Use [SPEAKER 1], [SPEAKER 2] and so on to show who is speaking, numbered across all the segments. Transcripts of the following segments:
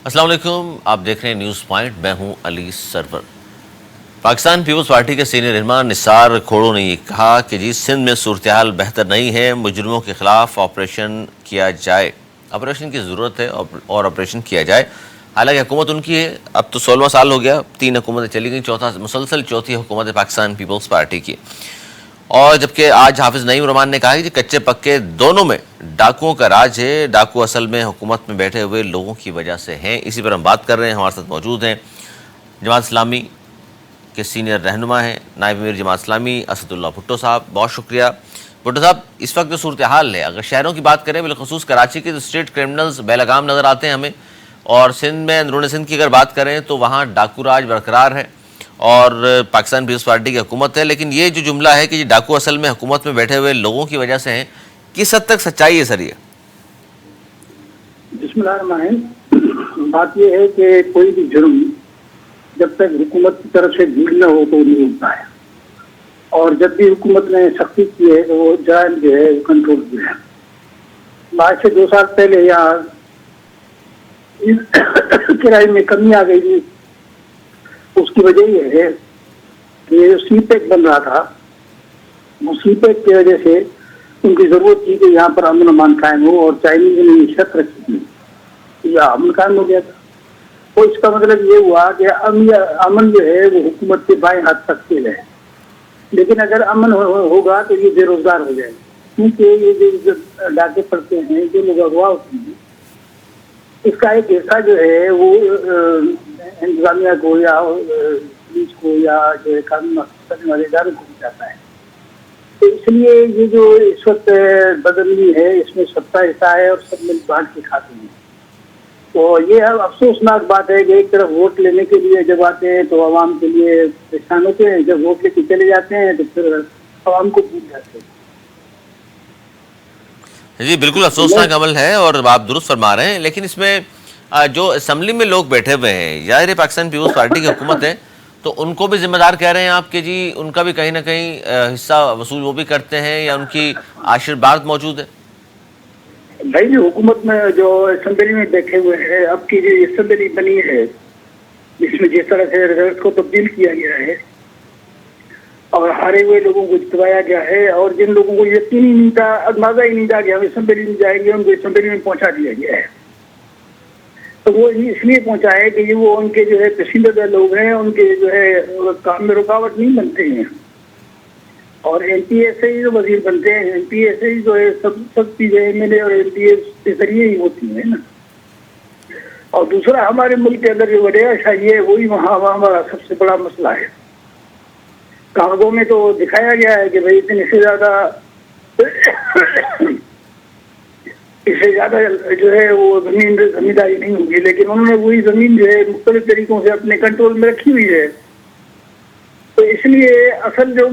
[SPEAKER 1] السلام علیکم، آپ دیکھ رہے ہیں نیوز پوائنٹ، میں ہوں علی سرور۔ پاکستان پیپلز پارٹی کے سینئر رہنما نثار کھوڑو نے یہ کہا کہ جی سندھ میں صورتحال بہتر نہیں ہے، مجرموں کے خلاف آپریشن کیا جائے، آپریشن کی ضرورت ہے اور آپریشن کیا جائے۔ حالانکہ حکومت ان کی ہے، اب تو 16واں سال ہو گیا، 3 حکومتیں چلی گئیں، مسلسل چوتھی حکومت ہے پاکستان پیپلز پارٹی کی۔ اور جبکہ آج حافظ نعیم الرحمان نے کہا کہ کچے پکے دونوں میں ڈاکوؤں کا راج ہے، ڈاکو اصل میں حکومت میں بیٹھے ہوئے لوگوں کی وجہ سے ہیں۔ اسی پر ہم بات کر رہے ہیں، ہمارے ساتھ موجود ہیں جماعت اسلامی کے سینئر رہنما ہیں، نائب امیر جماعت اسلامی اسد اللہ بھٹو صاحب۔ بہت شکریہ بھٹو صاحب۔ اس وقت جو صورتحال ہے، اگر شہروں کی بات کریں، بالخصوص کراچی کے تو اسٹریٹ کرمنلز بے لگام نظر آتے ہیں ہمیں، اور سندھ میں اندرون سندھ کی اگر بات کریں تو وہاں ڈاکو راج برقرار ہے اور پاکستان پیپلز پارٹی کی حکومت ہے۔ لیکن یہ جو جملہ ہے کہ یہ ڈاکو اصل میں حکومت میں بیٹھے ہوئے لوگوں کی وجہ سے ہیں، کس حد تک سچائی ہے سر یہ؟
[SPEAKER 2] بسم اللہ الرحمن الرحیم۔ بات یہ ہے کہ کوئی بھی جرم جب تک حکومت کی طرف سے بھیڑ نہ ہو تو نہیں ہوتا ہے، اور جب بھی حکومت نے سختی کی ہے تو وہ جرائم جو ہے وہ کنٹرول کیا ہے۔ آج سے 2 سال پہلے یہاں کرائے میں کمی آ گئی تھی، اس کی وجہ یہ ہے کہ جو سی پیک بن رہا تھا، وہ سی پیک کی وجہ سے ان کی ضرورت تھی کہ یہاں پر امن و امان قائم ہو، اور چائنیز نے یہ شرط رکھی تھی یا امن قائم ہو گیا تھا۔ تو اس کا مطلب یہ ہوا کہ امن جو ہے وہ حکومت کے بائیں ہاتھ تک کے ہے، لیکن اگر امن ہوگا تو یہ بے روزگار ہو جائے گا، کیونکہ یہ جو ڈاکے پڑتے ہیں، جو لوگ اغوا ہوتے ہیں، اس کا ایک حصہ جو ہے وہ انتظامیہ کو یا پولیس کو یا جو ہے قانون نافذ کرنے والے اداروں کو بھی جاتا ہے۔ تو اس لیے یہ جو اس وقت بدلنی ہے، اس میں سب کا حصہ ہے اور سب مل بانٹ کے کھاتے ہیں۔ تو یہ افسوسناک بات ہے کہ ایک طرف ووٹ لینے کے لیے جب آتے ہیں تو عوام کے لیے پریشان ہوتے ہیں، جب ووٹ لے کے چلے جاتے ہیں تو پھر عوام کو بھول جاتے ہیں۔
[SPEAKER 1] جی بالکل افسوسناک عمل ہے اور آپ درست فرما رہے ہیں، لیکن اس میں جو اسمبلی میں لوگ بیٹھے ہوئے ہیں، ظاہر ہے پاکستان پیپلز پارٹی کی حکومت ہے، تو ان کو بھی ذمہ دار کہہ رہے ہیں آپ کہ جی ان کا بھی کہیں نہ کہیں حصہ وصول وہ بھی کرتے ہیں، یا ان کی آشرواد موجود ہے؟
[SPEAKER 2] بھائی جو حکومت میں جو اسمبلی میں بیٹھے ہوئے ہیں، اب کی جو اسمبلی بنی ہے جس میں جس طرح سے رزلٹ کو تبدیل کیا گیا ہے اور ہارے ہوئے لوگوں کو جتوایا گیا ہے، اور جن لوگوں کو یقین ہی نہیں تھا، اندازہ ہی نہیں تھا کہ ہم اسمبلی میں جائیں گے، ان کو اسمبلی میں پہنچا دیا گیا ہے۔ تو وہ اس لیے پہنچا ہے کہ یہ وہ ان کے جو ہے پسندیدہ لوگ ہیں، ان کے جو ہے کام میں رکاوٹ نہیں بنتے ہیں، اور ایم پی ایس سے ہی جو وزیر بنتے ہیں، ایم پی ایس سے ہی جو ہے سب چیزیں ایم ایل اے اور ایم پی ایس کے ذریعے ہی ہوتی ہیں نا۔ اور دوسرا ہمارے ملک کے اندر جو وڈیرا شاہی ہے وہی وہاں ہمارا سب سے بڑا مسئلہ ہے۔ کاغذوں میں تو دکھایا گیا ہے کہ بھائی اتنے سے زیادہ اس سے زیادہ جو ہے وہ زمینداری نہیں ہوگی، لیکن انہوں نے وہی زمین جو ہے مختلف طریقوں سے اپنے کنٹرول میں رکھی ہوئی ہے۔ تو اس لیے اصل جو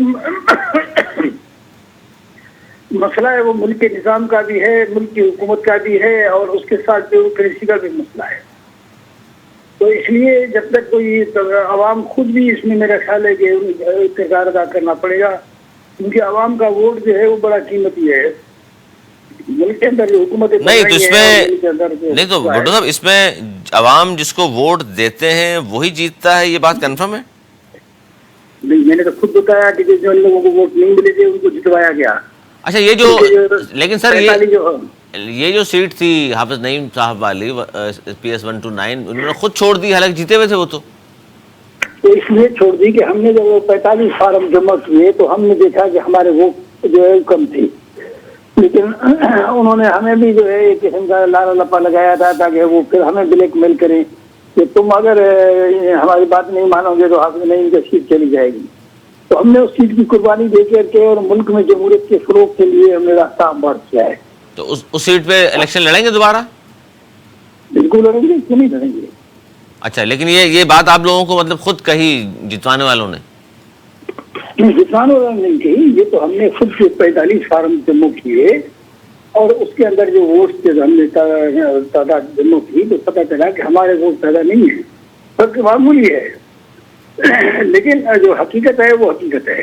[SPEAKER 2] مسئلہ ہے وہ ملک کے نظام کا بھی ہے، ملک کی حکومت کا بھی ہے، اور اس کے ساتھ جو کرنسی کا بھی مسئلہ ہے۔ تو اس لیے جب تک کوئی عوام خود بھی اس میں میرا خیال ہے کہ کردار ادا کرنا پڑے گا، کیونکہ عوام کا ووٹ جو ہے وہ بڑا قیمتی ہے۔ ملک کے اندر جو حکومت
[SPEAKER 1] نہیں تو اس بھٹو صاحب اس میں عوام جس کو ووٹ دیتے ہیں وہی جیتتا ہے، یہ بات کنفرم ہے؟
[SPEAKER 2] نہیں، میں نے تو خود بتایا کہ جو لوگوں کو ووٹ نہیں ملے تھے ان کو جتوایا گیا۔
[SPEAKER 1] اچھا یہ جو لیکن سر یہ جو سیٹ تھی حافظ نعیم صاحب والی پی ایس 129، انہوں نے خود چھوڑ دی، حالانکہ جیتے ہوئے تھے وہ تو
[SPEAKER 2] اس لیے چھوڑ دی کہ ہم نے جب 45 فارم جمع کیے تو ہم نے دیکھا کہ ہمارے ووٹ جو ہے کم تھی، لیکن انہوں نے ہمیں بھی جو ہے ایک قسم کا لارا لپا لگایا تھا تاکہ وہ پھر ہمیں بلیک میل کریں کہ تم اگر ہماری بات نہیں مانو گے تو حافظ نعیم کی سیٹ چلی جائے گی۔ تو ہم نے اس سیٹ کی قربانی دے کر کے اور ملک میں جمہوریت کے فروغ کے لیے ہم نے راستہ ہموار کیا ہے۔
[SPEAKER 1] تو اس سیٹ پہ الیکشن لڑیں گے دوبارہ؟
[SPEAKER 2] بالکل لڑیں گے، کیوں نہیں لڑیں گے۔
[SPEAKER 1] اچھا لیکن یہ بات آپ لوگوں کو مطلب خود کہی جتوانے والوں نے؟
[SPEAKER 2] جتوانے والوں نے نہیں کہی، یہ تو ہم نے خود سے 45 فارم جمع کیے اور اس کے اندر جو ووٹس کے ہم نے تعداد جمع کی تو پتہ چلا کہ ہمارے ووٹ زیادہ نہیں ہیں، بلکہ معمولی ہے، لیکن جو حقیقت ہے وہ حقیقت ہے۔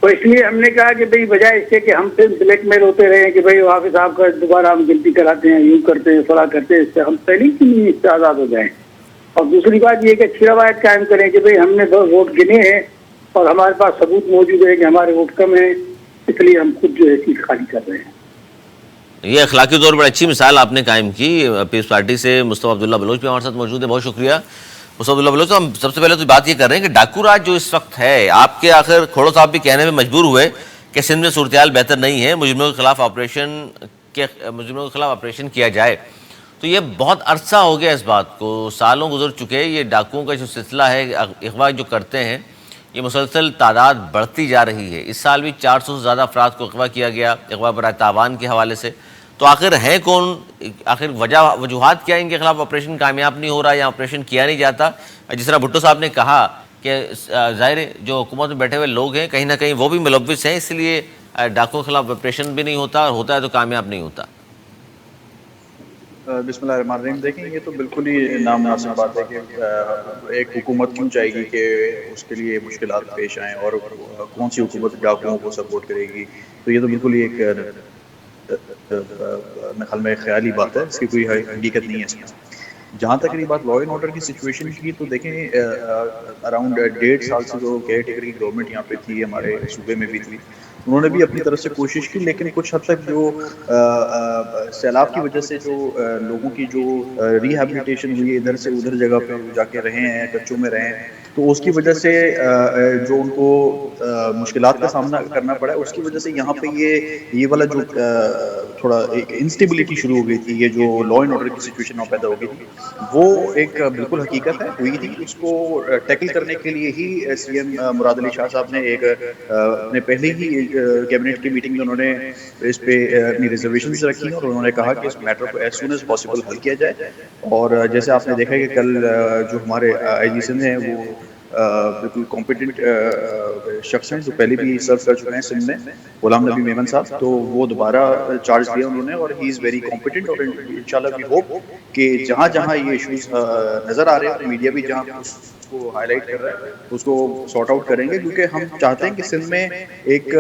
[SPEAKER 2] تو اس لیے ہم نے کہا کہ بھئی بجائے اس سے کہ ہم سے بلیک میل ہوتے رہے کہ بھئی حافظ صاحب کا دوبارہ ہم گنتی کراتے ہیں، یوں کرتے ہیں، فلاں کرتے ہیں، اس سے ہم پہلے ہی اس سے آزاد ہو جائیں. اور دوسری بات یہ کہ اچھی روایت قائم کریں کہ بھئی ہم نے 10 ووٹ گنے ہیں اور ہمارے پاس ثبوت موجود ہے کہ ہمارے ووٹ کم ہیں، اس لیے ہم خود جو ہے سیٹ خالی کر رہے ہیں.
[SPEAKER 1] یہ اخلاقی طور پر اچھی مثال آپ نے قائم کی. پیپلز پارٹی سے مصطفیٰ عبداللہ بلوچ بھی ہمارے ساتھ موجود ہے. بہت شکریہ مصطفیٰ عبداللہ بلوچ. ہم سب سے پہلے تو بات یہ کر رہے ہیں کہ ڈاکو راج جو اس وقت ہے، آپ کے آخر کھوڑو صاحب بھی کہنے میں مجبور ہوئے کہ سندھ میں صورتحال بہتر نہیں ہے، مجرموں کے خلاف آپریشن کیا جائے. تو یہ بہت عرصہ ہو گیا اس بات کو، سالوں گزر چکے. یہ ڈاکوؤں کا جو سلسلہ ہے، اغوا جو کرتے ہیں، یہ مسلسل تعداد بڑھتی جا رہی ہے. اس سال بھی 400 سے زیادہ افراد کو اغوا کیا گیا، اغوا برائے تاوان کے حوالے سے. تو آخر ہیں کون؟ آخر وجوہات کیا ان کے خلاف آپریشن کامیاب نہیں ہو رہا یا آپریشن کیا نہیں جاتا؟ جس طرح بھٹو صاحب نے کہا کہ ظاہر جو حکومت میں بیٹھے ہوئے لوگ ہیں کہیں نہ کہیں وہ بھی ملوث ہیں، اس لیے ڈاکوؤں کے خلاف آپریشن بھی نہیں ہوتا، اور ہوتا ہے تو کامیاب نہیں ہوتا.
[SPEAKER 3] بسم اللہ الرحمن الرحیم. دیکھیں یہ تو بالکل ہی نامناسب بات ہے کہ ایک حکومت کیوں چاہے گی کہ اس کے لیے مشکلات پیش آئیں، اور کون سی حکومت ڈاکوؤں کو سپورٹ کرے گی. تو یہ تو بالکل ہی ایک خیال میں خیالی بات ہے، اس کی کوئی حقیقت نہیں ہے اس میں. جہاں تک رہی بات لا اینڈ آرڈر کی سچویشن کی، تو دیکھیں اراؤنڈ 1.5 سال سے جو کیئر ٹیکر کی گورنمنٹ یہاں پہ تھی، ہمارے صوبے میں بھی تھی، انہوں نے بھی اپنی طرف سے کوشش کی، لیکن کچھ حد تک جو سیلاب کی وجہ سے جو لوگوں کی جو ریہیبلیٹیشن ہوئی، ادھر سے ادھر جگہ پہ جا کے رہے ہیں، کچوں میں رہے ہیں، تو اس کی وجہ سے جو ان کو مشکلات کا سامنا کرنا پڑا ہے، اس کی وجہ سے یہاں پہ یہ والا جو تھوڑا ایک انسٹیبلٹی شروع ہو گئی تھی، یہ جو لا اینڈ آرڈر کی سچویشن وہاں پیدا ہو گئی تھی، وہ ایک بالکل حقیقت ہے، ہوئی تھی. اس کو ٹیکل کرنے کے لیے ہی سی ایم مراد علی شاہ صاحب نے ایک اپنے پہلے ہی کیبنٹ کی میٹنگ میں انہوں نے اس پہ اپنی ریزرویشنز رکھی، اور انہوں نے کہا کہ اس میٹر کو ایز سون ایز پاسبل حل کیا جائے. اور جیسے آپ نے دیکھا کہ کل جو ہمارے آئی جی سندھ ہیں، وہ بالکل کمپیٹنٹ شخص ہیں جو پہلے بھی سرو کر چکے ہیں سندھ میں، غلام نبی میمن صاحب، تو وہ دوبارہ چارج دیا انہوں نے، اور ہی از ویری کمپیٹنٹ. اور انشاءاللہ وی ہوپ کہ جہاں جہاں یہ ایشوز نظر آ رہے ہیں، میڈیا بھی جہاں اس کو ہائی لائٹ کر رہا ہے، اس کو سارٹ آؤٹ کریں گے، کیونکہ ہم چاہتے ہیں کہ سندھ میں ایک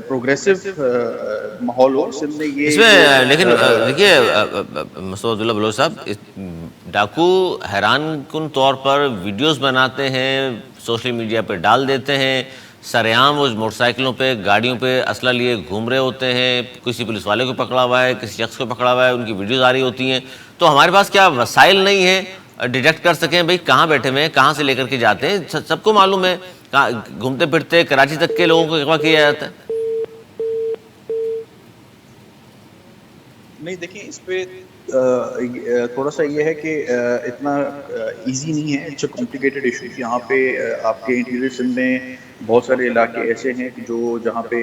[SPEAKER 3] پروگریسو ماحول ہو. سندھ میں یہ
[SPEAKER 1] اس میں لیکن دیکھیے مصطفیٰ عبداللہ بلوچ صاحب، ڈاکو حیران کن طور پر ویڈیوز بناتے ہیں، سوشل میڈیا پہ ڈال دیتے ہیں، سرعام وہ موٹر سائیکلوں پہ، گاڑیوں پہ اسلحہ لیے گھوم رہے ہوتے ہیں، کسی پولیس والے کو پکڑا ہوا ہے، کسی شخص کو پکڑا ہوا ہے، ان کی ویڈیوز آ رہی ہوتی ہیں. تو ہمارے پاس کیا وسائل نہیں ہیں ڈیٹیکٹ کر سکیں بھئی کہاں بیٹھے ہوئے ہیں، کہاں سے لے کر کے جاتے ہیں؟ سب کو معلوم ہے، گھومتے پھرتے کراچی تک کے لوگوں کو اغوا کیا جاتا ہے.
[SPEAKER 3] نہیں دیکھیں، اس پہ تھوڑا سا یہ ہے کہ اتنا ایزی نہیں ہے، اٹس اے کمپلیکیٹڈ ایشو. یہاں پہ آپ کے انٹیریئر سندھ میں بہت سارے علاقے ایسے ہیں جو جہاں پہ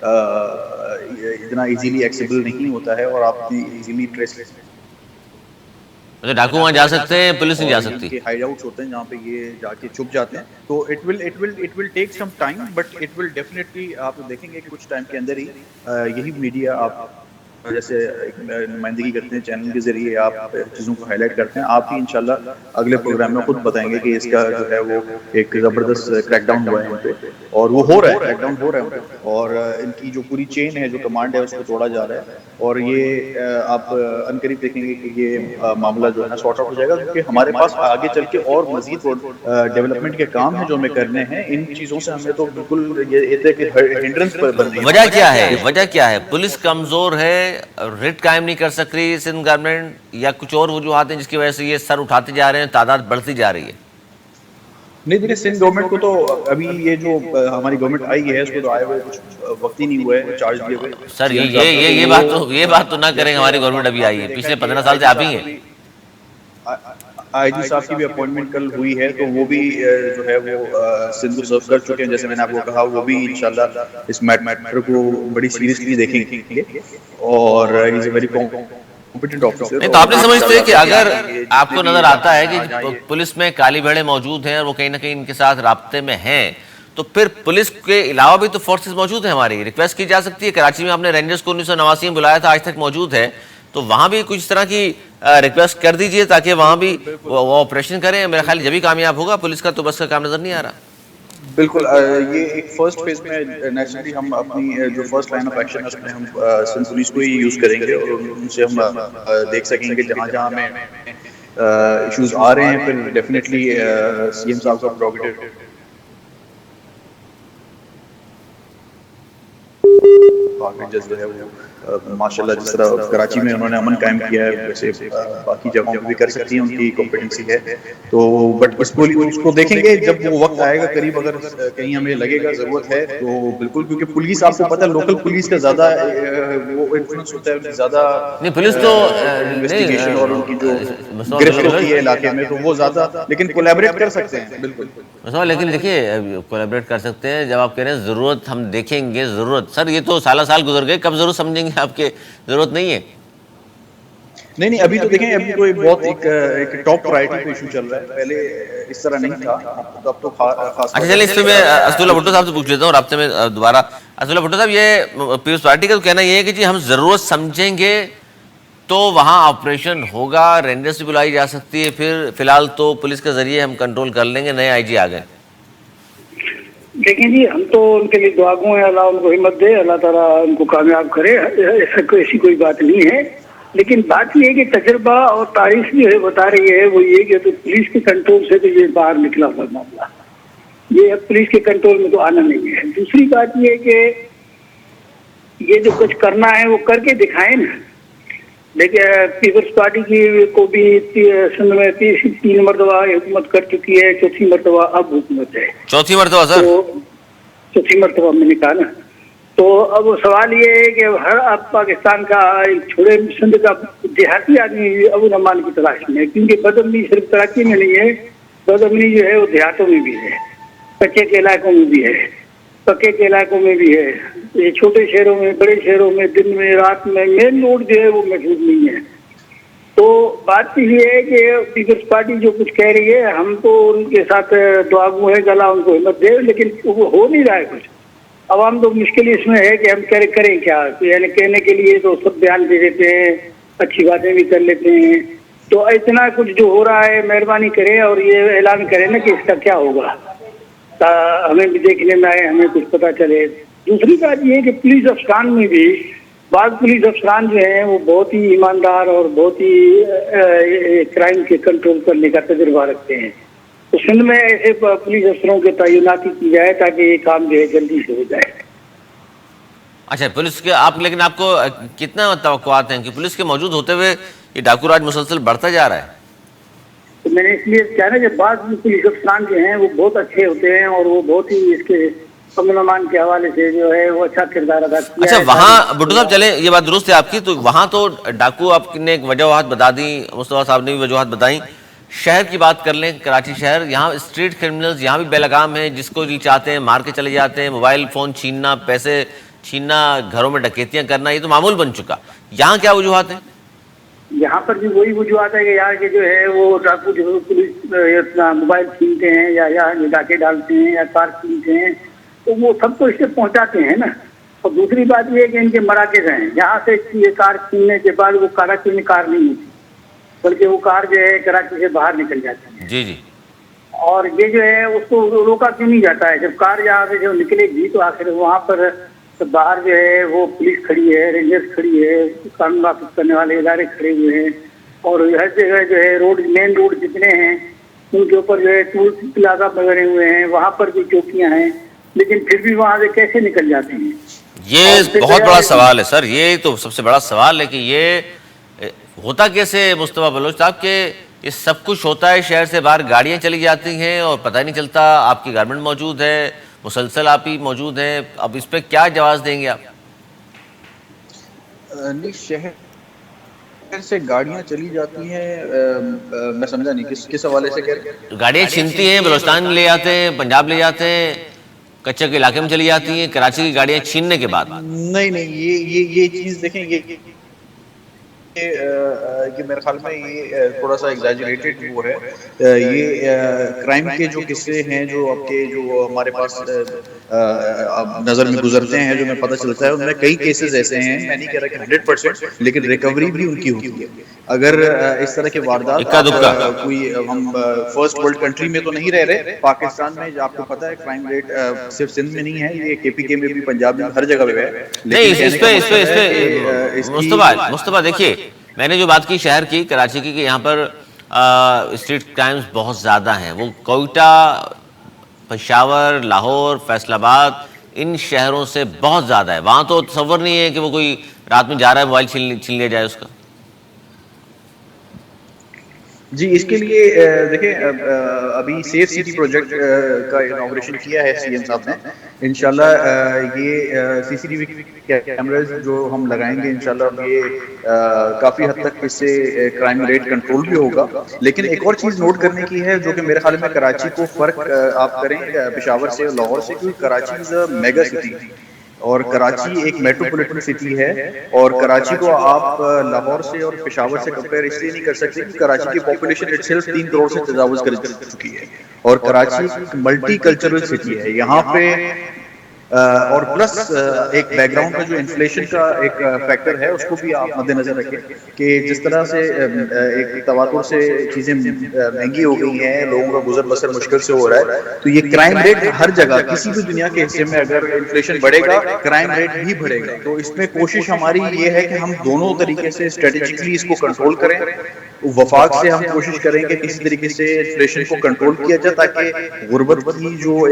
[SPEAKER 3] اتنا ایزیلی ایکسیبل نہیں ہوتا ہے، اور آپ ایزیلی ٹریس.
[SPEAKER 1] ڈاکو وہاں جا سکتے ہیں، پولیس نہیں جا سکتی.
[SPEAKER 3] کے ہائیڈ آؤٹس ہوتے ہیں جہاں پہ یہ جا کے چھپ جاتے ہیں. تو it will take some time, but it will definitely, آپ دیکھیں گے کہ کچھ ٹائم کے اندر ہی یہی میڈیا، آپ جیسے نمائندگی کرتے ہیں چینل کے ذریعے، آپ چیزوں کو ہائی لائٹ کرتے ہیں، آپ ہی انشاءاللہ اگلے پروگرام میں خود بتائیں گے کہ اس کا جو ہے وہ ایک زبردست کریک ڈاؤن ہوا ہے ان پہ، اور وہ ہو رہا ہے، کریک ڈاؤن ہو رہا ہے، اور ان کی جو پوری چین ہے، جو کمانڈ ہے، اس کو توڑا جا رہا ہے. اور یہ آپ عنقریب دیکھیں گے کہ یہ معاملہ جو ہے نا سارٹ آؤٹ ہو جائے گا، کیونکہ ہمارے پاس آگے چل کے اور مزید ڈیولپمنٹ کے کام ہیں جو ہمیں کرنے ہیں. ان چیزوں سے ہمیں تو بالکل یہ کہ ہنڈرنس پر بن رہی ہے.
[SPEAKER 1] وجہ کیا ہے؟ وجہ کیا ہے؟ پولیس کمزور ہے، ریٹ قائم نہیں کر سک رہی سندھ گورنمنٹ، یا کچھ اور وجوہات ہیں جس کی وجہ سے یہ سر اٹھاتے جا رہے ہیں، تعداد بڑھتی جا رہی ہے؟
[SPEAKER 3] نہیں دیکھیں، سندھ گورنمنٹ کو تو ابھی یہ جو ہماری گورنمنٹ آئی ہے، اس کو تو آئے ہوئے کچھ وقت ہی نہیں ہوا ہے، چارج دیے ہوئے.
[SPEAKER 1] سر یہ بات تو نہ کریں، ہماری گورنمنٹ ابھی آئی ہے، پچھلے 15 سال سے آپ ہی ہیں.
[SPEAKER 3] آئی جی صاحب کی بھی اپوائنٹمنٹ کل ہوئی ہے، تو وہ بھی جو ہے وہ سندھ کو سرو کر چکے ہیں. جیسے میں نے آپ کو کہا، وہ بھی انشاءاللہ اس میٹر کو بڑی سیریسلی دیکھیں گے، اور از اے ویری کمپیٹنٹ آفیسر.
[SPEAKER 1] نہیں تو آپ نہیں سمجھتے کہ اگر آپ کو نظر آتا ہے کہ پولیس میں کالی بھیڑیں موجود ہیں اور وہ کہیں نہ کہیں ان کے ساتھ رابطے میں ہیں، تو پھر پولیس کے علاوہ بھی تو فورسز موجود ہیں ہماری، ریکویسٹ کی جا سکتی ہے. کراچی میں آپ نے رینجرز کو 1989 میں بلایا تھا، آج تک موجود ہے، تو وہاں بھی کچھ طرح کی ریکویسٹ کر دیجئے تاکہ وہاں بھی وہ آپریشن کریں. میرا خیال جبھی کامیاب ہوگا. پولیس کا تو بس کا کام نظر نہیں آ رہا.
[SPEAKER 3] بالکل یہ ایک فرسٹ فیز میں نیچرلی ہم اپنی جو فرسٹ لائن آف ایکشن ہے اس میں ہم سندھ پولیس کو ہی یوز کریں گے اور ان سے ہم دیکھ سکیں گے جہاں جہاں ہمیں ایشوز آ رہے ہیں پھر ڈیفینیٹلی سی ایم صاحب کا پروگیٹو جس جو ہے وہ ماشاء اللہ جس طرح کراچی میں انہوں نے امن قائم کیا ہے ویسے باقی جگہوں پہ بھی کر سکتی ہیں، ان کی کمپیٹنسی ہے تو بٹ اس کو دیکھیں گے جب وہ وقت آئے گا قریب، اگر کہیں ہمیں لگے گا ضرورت ہے تو بالکل، کیونکہ پولیس آپ کو پتہ ہے لوکل پولیس کا زیادہ وہ انفلوئنس ہوتا ہے، زیادہ
[SPEAKER 1] نہیں پولیس تو
[SPEAKER 3] انویسٹیگیشن اور ان کی جو گرفت ہوتی ہے علاقے میں تو وہ زیادہ، لیکن کولیبریٹ کر سکتے ہیں بالکل.
[SPEAKER 1] لیکن دیکھیے کولیبریٹ کر سکتے ہیں جب آپ کہہ رہے ہیں ضرورت ہم دیکھیں گے ضرورت، سر یہ تو سالہ سال گزر گئے، کب ضرورت سمجھیں گے آپ کے ضرورت نہیں ہے؟
[SPEAKER 3] نہیں ابھی تو دیکھیں ابھی تو بہت ایک ٹاپ پرائرٹی پہ ایشو چل رہا ہے، پہلے اس طرح نہیں تھا، اب تو خاص
[SPEAKER 1] اچھا چلیں اس پہ میں اسد اللہ بھٹو صاحب سے پوچھ لیتا ہوں رابطے میں دوبارہ. اسد اللہ بھٹو صاحب، یہ پیپلز پارٹی کا تو کہنا یہ ہے کہ جی ہم ضرورت سمجھیں گے تو وہاں آپریشن ہوگا، رینجرز بھی بلائی جا سکتی ہے، پھر فی الحال تو پولیس کے ذریعے ہم کنٹرول کر لیں گے، نئے آئی جی آ گئے.
[SPEAKER 2] دیکھیں جی ہم تو ان کے لیے دعا گو ہیں، اللہ ان کو ہمت دے، اللہ تعالیٰ ان کو کامیاب کرے، ایسی کوئی بات نہیں ہے. لیکن بات یہ ہے کہ تجربہ اور تاریخ جو ہے بتا رہی ہے وہ یہ کہ تو پولیس کے کنٹرول سے تو یہ باہر نکلا ہوا معاملہ، یہ پولیس کے کنٹرول میں تو آنا نہیں ہے. دوسری بات یہ ہے کہ یہ جو کچھ کرنا ہے وہ کر کے دکھائیں نا. لیکن پیپلز پارٹی کی کو بھی سندھ میں 3 مرتبہ حکومت کر چکی ہے، 4تھی مرتبہ اب حکومت ہے.
[SPEAKER 1] 4تھی مرتبہ سر؟
[SPEAKER 2] 4تھی مرتبہ میں نے کہا نا. تو اب سوال یہ ہے کہ ہر اب پاکستان کا چھوڑے سندھ کا دیہاتی آدمی امن امان کی تلاش میں ہے، کیونکہ بدامنی صرف کراچی میں نہیں ہے، بدامنی جو ہے وہ دیہاتوں میں بھی ہے، کچے کے علاقوں میں بھی ہے، پکے کے علاقوں میں بھی ہے، یہ چھوٹے شہروں میں، بڑے شہروں میں، دن میں رات میں، مین روڈ جو ہے وہ محفوظ نہیں ہے. تو بات یہ ہے کہ پیپلز پارٹی جو کچھ کہہ رہی ہے ہم تو ان کے ساتھ دعا گو ہے کہ اللہ ان کو ہمت دے، لیکن وہ ہو نہیں رہا ہے کچھ. عوام تو مشکل اس میں ہے کہ ہم کریں کیا، یعنی کہنے کے لیے تو سب بیان دے دیتے ہیں، اچھی باتیں بھی کر لیتے ہیں. تو اتنا کچھ جو ہو رہا ہے مہربانی کریں اور یہ اعلان کریں نا کہ اس کا کیا ہوگا، ہمیں بھی دیکھنے میں آئے، ہمیں کچھ پتہ چلے. دوسری بات یہ ہے کہ پولیس افسران میں بھی بعض پولیس افسران جو ہیں وہ بہت ہی ایماندار اور بہت ہی کرائم کے کنٹرول کرنے کا تجربہ رکھتے ہیں. تو سندھ میں ایسے پولیس افسروں کی تعیناتی کی جائے تاکہ یہ کام جو ہے جلدی سے ہو جائے.
[SPEAKER 1] اچھا پولیس کے لیکن آپ کو کتنا توقعات ہیں کہ پولیس کے موجود ہوتے ہوئے یہ ڈاکو راج مسلسل بڑھتا جا رہا ہے؟
[SPEAKER 2] تو میں نے اس لیے کہا نا کہ بعض پولیس افسران جو ہیں وہ بہت اچھے ہوتے ہیں اور وہ بہت ہی اس کے امن امان کے حوالے سے جو ہے وہ اچھا کردار ادا کیا ہے.
[SPEAKER 1] اچھا وہاں بھٹو صاحب چلیں یہ بات درست ہے آپ کی، تو وہاں تو ڈاکو آپ نے ایک وجوہات بتا دی، مصطفیٰ صاحب نے بھی وجوہات بتائیں. شہر کی بات کر لیں، کراچی شہر، یہاں اسٹریٹ کرمنلز یہاں بھی بے لگام ہیں، جس کو جی چاہتے ہیں مار کے چلے جاتے ہیں، موبائل فون چھیننا، پیسے چھیننا، گھروں میں ڈکیتیاں کرنا، یہ تو معمول بن چکا. یہاں کیا وجوہات ہیں؟
[SPEAKER 2] یہاں پر بھی وہی وجوہات ہے کہ یہاں کے جو ہے وہ ڈاکو جو پولیس اپنا موبائل چھینتے ہیں یا ڈاکے ڈالتے ہیں یا کار چھینتے ہیں تو وہ سب کو اس سے پہنچاتے ہیں نا. اور دوسری بات یہ ہے کہ ان کے مراکز ہیں، یہاں سے یہ کار چھیننے کے بعد وہ کراچی میں کار نہیں ہوتی بلکہ وہ کار جو ہے کراچی سے باہر نکل جاتی ہے.
[SPEAKER 1] جی جی. اور
[SPEAKER 2] یہ جو ہے اس کو روکا کیوں نہیں جاتا ہے؟ جب کار یہاں سے جو نکلے گی تو آخر وہاں پر باہر جو ہے وہ پولیس کھڑی ہے، رینجرز کھڑی ہے، قانون نافذ کرنے والے ادارے کھڑے ہوئے ہیں، اور ہر جگہ جو ہے روڈ مین روڈ جتنے ہیں ان کے اوپر جو ہے ٹول پلازا بنے ہوئے ہیں، وہاں پر بھی چوکیاں ہیں، لیکن پھر بھی وہاں سے کیسے نکل جاتے ہیں؟ یہ
[SPEAKER 1] بہت بڑا سوال ہے سر، یہ تو سب سے بڑا سوال ہے کہ یہ ہوتا کیسے مصطفیٰ بلوچ صاحب کہ یہ سب کچھ ہوتا ہے، شہر سے باہر گاڑیاں چلی جاتی ہیں اور پتہ نہیں چلتا، آپ کی گارمنٹ موجود ہے، مسلسل آپ ہی موجود ہیں. اب اس پہ کیا جواز دیں گے آپ؟
[SPEAKER 3] نہیں شہر سے گاڑیاں چلی جاتی ہیں، میں سمجھا نہیں کس حوالے سے کہہ رہے ہیں؟
[SPEAKER 1] گاڑیاں چھینتی ہیں، بلوچستان لے جاتے ہیں، پنجاب لے جاتے ہیں، کچے کے علاقے میں چلی جاتی ہیں، کراچی کی گاڑیاں چھیننے کے بعد.
[SPEAKER 3] نہیں یہ چیز دیکھیں یہ میرے خیال میں یہ تھوڑا سا ایگزیجریٹڈ وہ ہے. یہ کرائم کے جو قصے ہیں جو آپ کے جو ہمارے پاس نظر میں گزرتے ہیں جو ہمیں پتہ چلتا ہے ان میں کئی کیسز ایسے ہیں, میں نہیں کہہ رہا کہ 100%, لیکن ریکوری بھی ان کی ہوتی ہے. اگر اس طرح کے واردات کوئی, ہم فرسٹ ورلڈ کنٹری میں تو نہیں رہ رہے, پاکستان میں آپ کو پتہ ہے کرائم ریٹ صرف سندھ میں نہیں ہے, یہ کے پی کے میں بھی, پنجاب میں, ہر جگہ پہ ہے.
[SPEAKER 1] نہیں, اس پہ مصطفیٰ دیکھیے, میں نے جو بات کی شہر کی, کراچی کی, کہ یہاں پر اسٹریٹ کرائمز بہت زیادہ ہیں. وہ کوئٹہ, پشاور, لاہور, فیصل آباد, ان شہروں سے بہت زیادہ ہے. وہاں تو تصور نہیں ہے کہ وہ کوئی رات میں جا رہا ہے موبائل چھین لیا جائے اس کا.
[SPEAKER 3] جی, اس کے لیے دیکھیں ابھی سیف سٹی پروجیکٹ کا انوگریشن کیا ہے سی ایم صاحب نے. انشاءاللہ یہ سی سی ٹی وی کیمراز جو ہم لگائیں گے انشاءاللہ یہ کافی حد تک اس سے کرائم ریٹ کنٹرول بھی ہوگا. لیکن ایک اور چیز نوٹ کرنے کی ہے جو کہ میرے خیال میں کراچی کو فرق آپ کریں پشاور سے اور لاہور سے, کیونکہ کراچی از اے میگا سٹی اور کراچی ایک میٹروپولیٹن سٹی ہے, اور کراچی کو آپ لاہور سے اور پشاور سے کمپیئر اس لیے نہیں کر سکتے کہ کراچی کی پاپولیشن اٹ سیلف 3 کروڑ سے تجاوز کر چکی ہے, اور کراچی ایک ملٹی کلچرل سٹی ہے. یہاں پہ اور پلس ایک بیک گراؤنڈ کا جو انفلیشن کا ایک فیکٹر ہے اس کو بھی آپ مد نظر رکھیں کہ جس طرح سے ایک تواتر سے چیزیں مہنگی ہو گئی ہیں, لوگوں کا گزر بسر مشکل سے ہو رہا ہے, تو یہ کرائم ریٹ ہر جگہ کسی بھی دنیا کے حصے میں اگر انفلیشن بڑھے گا کرائم ریٹ بھی بڑھے گا. تو اس میں کوشش ہماری یہ ہے کہ ہم دونوں طریقے سے اسٹریٹجکلی اس کو کنٹرول کریں. وفاق سے ہم کوشش کریں کہ کسی طریقے سے انفلیشن کو کنٹرول کیا جائے تاکہ غربت کی جو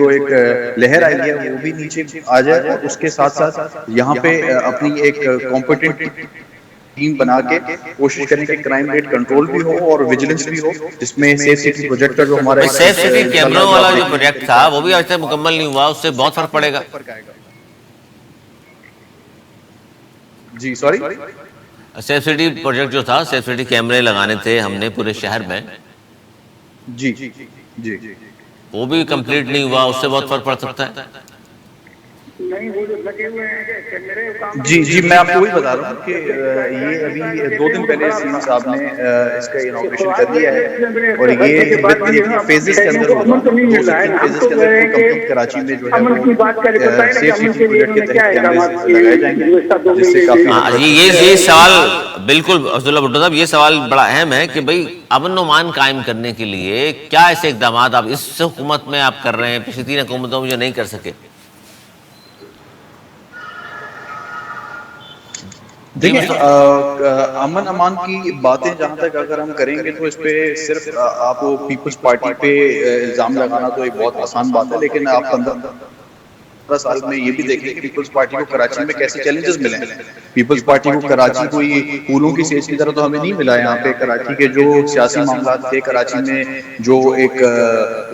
[SPEAKER 3] ایک لہر آئی ہے وہ بھی نیچے آ جائے, اور اس کے ساتھ ساتھ یہاں پہ اپنی ایک کمپیٹنٹ ٹیم بنا کے کوشش کریں کہ کرائم ریٹ کنٹرول بھی ہو اور ویجیلنس بھی ہو, جس میں سیف سٹی پروجیکٹ کا جو ہمارا
[SPEAKER 1] سیف سٹی کیمروں والا جو پروجیکٹ تھا وہ بھی آج تک مکمل نہیں ہوا, اس سے بہت فرق پڑے گا.
[SPEAKER 3] جی سوری,
[SPEAKER 1] سیف سٹی پروجیکٹ جو تھا, سیف سٹی کیمرے لگانے تھے ہم نے پورے شہر میں,
[SPEAKER 3] جی جی
[SPEAKER 1] وہ بھی کمپلیٹ نہیں ہوا, اس سے بہت فرق پڑ سکتا ہے.
[SPEAKER 3] جی میں آپ کو وہی بتا رہا ہوں کہ یہ ابھی 2 دن پہلے سی ایم صاحب نے اس کا انوگریشن کر لیا ہے, اور یہ فیزز کے اندر ہوگا, 2 سے 3 فیزز کے اندر کمپلیٹ کراچی میں جو ہے وہ سیف سٹی پروجیکٹ کے تحت کیمرے لگائے جائیں گے, جس سے کافی
[SPEAKER 1] یہ سوال بالکل عبداللہ بھٹو صاحب, یہ سوال بڑا اہم ہے کہ بھئی امن و امان قائم کرنے کے لیے کیا ایسے اقدامات آپ اس حکومت میں آپ کر رہے ہیں, پچھلی 3 حکومتوں میں جو نہیں کر سکے.
[SPEAKER 3] دیکھیں امن امان کی باتیں جہاں تک اگر ہم کریں گے تو اس پہ صرف آپ پیپلز پارٹی پہ الزام لگانا تو ایک بہت آسان بات ہے, لیکن آپ 15 سال میں یہ بھی دیکھیں کہ پیپلز پارٹی کو کراچی میں کیسے چیلنجز ملے ہیں. پیپلز پارٹی کو کراچی کوئی پھولوں کی سیج کی طرح تو ہمیں نہیں ملا. یہاں پہ کراچی کے جو سیاسی معاملات تھے, کراچی میں جو ایک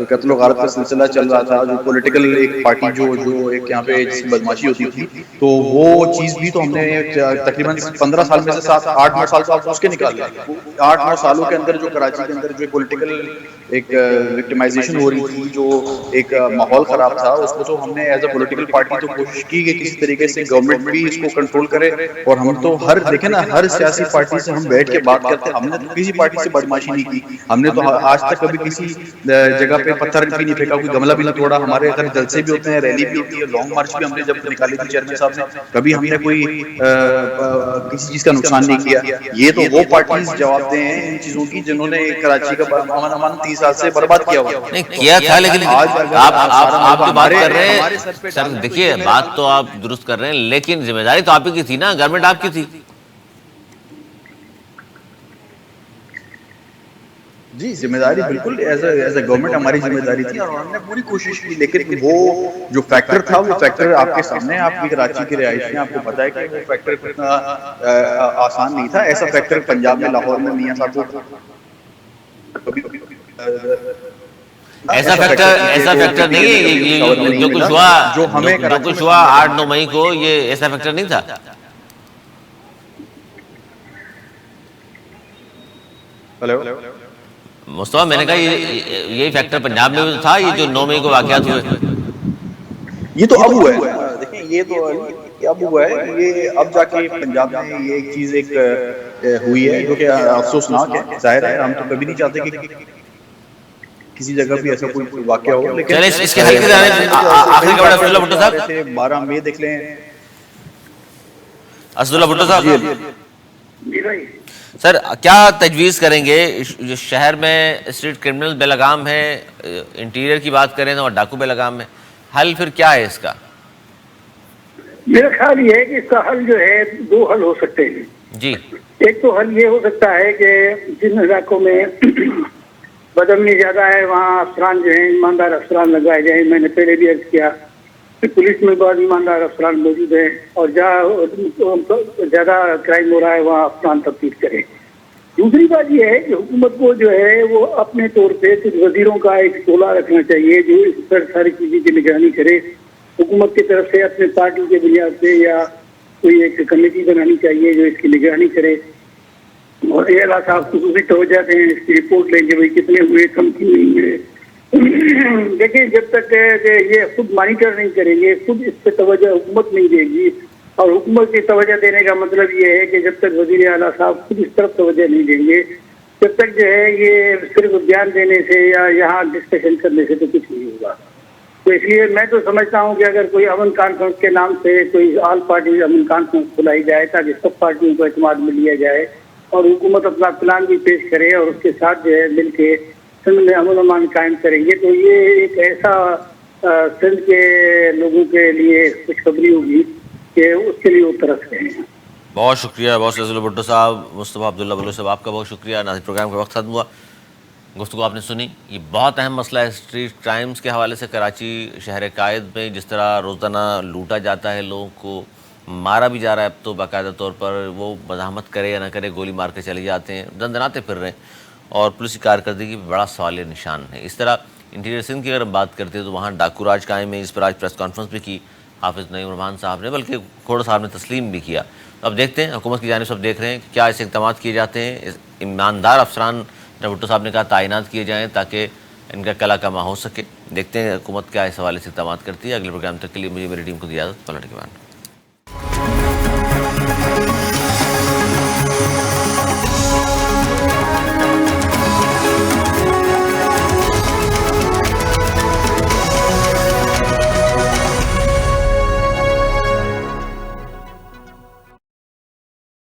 [SPEAKER 3] قتل و غارت کا سلسلہ چل رہا تھا, جو پولیٹیکل ایک پارٹی جو ایک یہاں پہ جس بدماشی ہوتی تھی, تو وہ چیز بھی تو ہم نے تقریباً 15 سال میں سے 8-9 سال تو اس کے نکال لیا. 8-9 سالوں کے اندر جو کراچی کے اندر جو پولیٹیکل ایک وکٹمائزیشن ہو رہی تھی, جو ایک ماحول خراب تھا, اس کو تو ہم نے ایز اے پولیٹیکل پارٹی تو کوشش کی کہ کسی طریقے سے گورنمنٹ بھی اس کو کنٹرول کرے, اور ہم تو دیکھیں نا ہر سیاسی پارٹی سے ہم بیٹھ کے بات کرتے ہیں. ہم نے تو کسی پارٹی سے بدماشی نہیں کی, ہم نے تو آج تک کبھی کسی جگہ پہ پتھر بھی نہیں پھینکا, کوئی گملہ بھی نہیں توڑا. ہمارے ادھر جلسے بھی ہوتے ہیں, ریلی بھی ہوتی ہے, لانگ مارچ بھی ہم نے جب نکالی تھی چیئرمین صاحب نے, کبھی ہم نے کوئی کسی چیز کا نقصان نہیں کیا. یہ تو وہ پارٹیز جواب دیں ہیں ان چیزوں کی جنہوں نے کراچی کا امن امان 30 سال سے برباد کیا ہوا.
[SPEAKER 1] نہیں کیا تھا, لیکن آپ جو بات کر رہے ہیں سر, دیکھیے بات تو آپ درست کر رہے ہیں, لیکن ذمہ داری تو آپ ہی کی تھی نا, گورنمنٹ آپ کی تھی.
[SPEAKER 3] جی ذمہ داری بالکل ایز اے گورنمنٹ ہماری ذمہ داری تھی, اور ہم نے پوری کوشش کی. لیکن وہ جو فیکٹر تھا, وہ فیکٹر آپ کے سامنے, آپ کی کراچی کی رہائش میں آپ کو پتا ہے کہ وہ فیکٹر اتنا آسان نہیں تھا. ایسا فیکٹر پنجاب میں, لاہور میں میاں صاحب کو
[SPEAKER 1] ایسا فیکٹر نہیں ہے. جو کچھ ہوا 8-9 مئی کو, یہ ایسا فیکٹر نہیں تھا.
[SPEAKER 3] ہلو
[SPEAKER 1] مصطفیٰ, میں نے کہا یہی فیکٹر پنجاب میں تھا, یہ جو 9 مئی کو واقعات ہوئے.
[SPEAKER 3] یہ تو اب ہوا ہے, دیکھیں یہ تو اب ہوا ہے, یہ اب جا کے پنجاب میں یہ ایک چیز ایک ہوئی ہے جو کہ افسوسناک ہے. ظاہر ہے ہم تو کبھی نہیں چاہتے کسی جگہ بھی ایسا کوئی واقعہ ہو. لیکن
[SPEAKER 1] چلیں اس کے حل کی جانب آخری کا بڑا عبداللہ بھٹو صاحب.
[SPEAKER 3] 12 مئی دیکھ لیں.
[SPEAKER 1] اسداللہ بھٹو صاحب
[SPEAKER 2] جی بھائی.
[SPEAKER 1] سر کیا تجویز کریں گے؟ جو شہر میں اسٹریٹ کرمنل بے لگام ہے، انٹیریئر کی بات کریں اور ڈاکو بے لگام ہے، حل پھر کیا ہے اس کا؟
[SPEAKER 2] میرا خیال یہ ہے کہ اس کا حل جو ہے 2 حل ہو سکتے ہیں.
[SPEAKER 1] جی.
[SPEAKER 2] ایک تو حل یہ ہو سکتا ہے کہ جن علاقوں میں بدامنی زیادہ ہے وہاں افسران جو ہیں ایماندار افسران لگائے جائیں. میں نے پہلے بھی عرض کیا کہ پولیس میں بہت ایماندار افسران موجود ہیں اور جہاں زیادہ کرائم ہو رہا ہے وہاں افسران تفتیش کریں. دوسری بات یہ ہے کہ حکومت کو جو ہے وہ اپنے طور پہ کچھ وزیروں کا ایک شعلہ رکھنا چاہیے جو اس پر ساری چیزیں کی نگرانی کرے. حکومت کی طرف سے اپنے پارٹی کے بنیاد پہ یا کوئی ایک کمیٹی بنانی چاہیے جو اس کی نگرانی کرے. اور یہ اللہ صاحب خصوصی توجہ دیں، اس کی رپورٹ لیں کہ بھائی کتنے ہوئے، کم کیوں نہیں ہوئے. دیکھیں جب تک کہ یہ خود مانیٹر نہیں کریں گے، خود اس پہ توجہ حکومت نہیں دے گی. اور حکومت کی توجہ دینے کا مطلب یہ ہے کہ جب تک وزیر اعلیٰ صاحب خود اس طرف توجہ نہیں دیں گے، جب تک جو ہے یہ صرف بیان دینے سے یا یہاں ڈسکشن کرنے سے تو کچھ نہیں ہوگا. تو اس لیے میں تو سمجھتا ہوں کہ اگر کوئی امن کانفرنس کے نام سے کوئی آل پارٹی امن کانفرنس کھلائی جائے تاکہ سب پارٹیوں کو اعتماد میں لیا جائے اور حکومت اپنا پلان بھی پیش کرے اور اس کے ساتھ جو ہے مل کے سندھ میں امن و امان قائم کریں گے، تو یہ ایک ایسا سندھ کے لوگوں کے لیے خوشخبری ہوگی کہ اس کے لیے وہ ترس رہے ہیں.
[SPEAKER 1] بہت شکریہ اسداللہ بھٹو صاحب. مصطفیٰ عبداللہ بلوچ صاحب آپ کا بہت شکریہ. ناظرین پروگرام کا وقت ختم ہوا. گفتگو آپ نے سنی. یہ بہت اہم مسئلہ ہے اسٹریٹ کرائمز کے حوالے سے. کراچی شہر قائد میں جس طرح روزانہ لوٹا جاتا ہے، لوگوں کو مارا بھی جا رہا ہے اب تو باقاعدہ طور پر. وہ مزاحمت کرے یا نہ کرے گولی مار کے چلے جاتے ہیں، دندناتے پھر رہے ہیں اور پولیس کی کارکردگی بڑا سوال نشان ہے. اس طرح انٹیریئر سندھ کی اگر ہم بات کرتے ہیں تو وہاں ڈاکو راج قائم ہے. اس پر آج پریس کانفرنس بھی کی حافظ نعیم الرحمان صاحب نے، بلکہ کھوڑا صاحب نے تسلیم بھی کیا. اب دیکھتے ہیں حکومت کی جانب سے، اب دیکھ رہے ہیں کہ کیا ایسے اقدامات کیے جاتے ہیں. ایماندار افسران بھٹو صاحب نے کہا تعینات کیے جائیں تاکہ ان کا کلا کما ہو سکے. دیکھتے ہیں حکومت کیا اس حوالے سے اقدامات کرتی ہے. اگلے پروگرام تک کے لیے مجھے میری ٹیم کو دی اجازت. پلٹ کے بعد